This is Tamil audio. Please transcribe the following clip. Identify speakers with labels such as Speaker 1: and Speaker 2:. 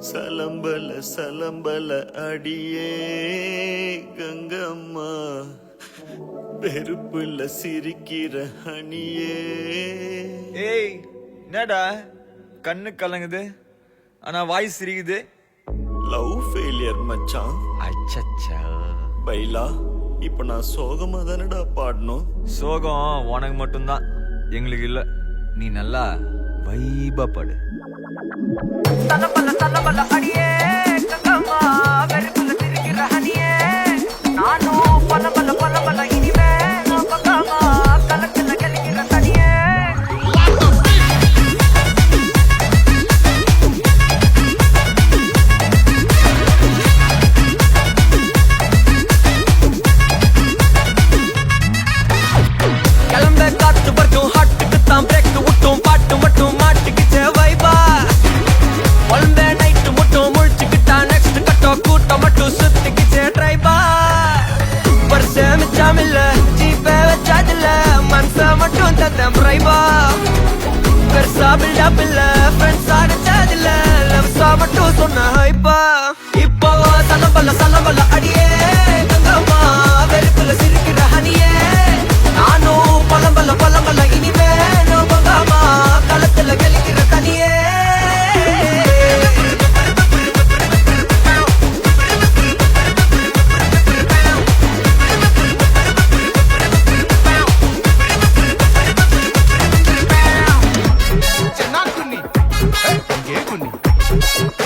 Speaker 1: சலம்பல சலம்பல அடியே கங்கம்மா, வெறுப்புல சிரிக்கிற ஹனியே.
Speaker 2: ஏய் என்னடா கண்ணு கலங்குது ஆனா வாய் சிரிக்குது?
Speaker 1: லவ் ஃபெயிலியர் மச்சான்.
Speaker 2: அச்சச்சா,
Speaker 1: பைலா இப்ப நான் சோகமா தானடா பாடணும்.
Speaker 2: சோகம் உனக்கு மட்டும்தான், எங்களுக்கு இல்ல. நீ நல்லா வைபா பாடு.
Speaker 3: தலபல தலபல அடியே கங்கம்மா, வெறுப்புல சிரிக்கிற ஹனியே. நானும் பலபல பலபல இனிமே நான் பக்காமா, கலத்துல கலிக்கிற தனியே. கிளம்ப காத்து வரட்டும், ஹாட்டுக்கு தான் பிரேக் விட்டும், பாட்டு மட்டும் மாட்டிக்கிச்சே வைபா. ஒன்பே நைட்டு மட்டும் முழிச்சுக்கிட்டா நெக்ஸ்ட் கட்டோ கூட்டம் மட்டும் சுத்திக்கிச்சே ட்ரைபா. வருஷ மிச்சாமில்ல ஜீப்பே வச்சாதில்ல, மனச மட்டும் தந்தேன் பிரைபா. பெருசா பில்டப் இல்ல ஃப்ரெண்ட்ஸா அடிச்சதில்ல, லவ்ஸா மட்டும் சொன்ன ஹைப்பா. இப்போ சலம்பல சலம்பல அடியே கங்கம்மா, வெறுப்புல சிரிக்கிற ஹனியே. நானும் பலம்பல பலம்பல இனிமே நான் பங்காமா, களத்துல கலிக்கிற தனியே.
Speaker 4: Hey,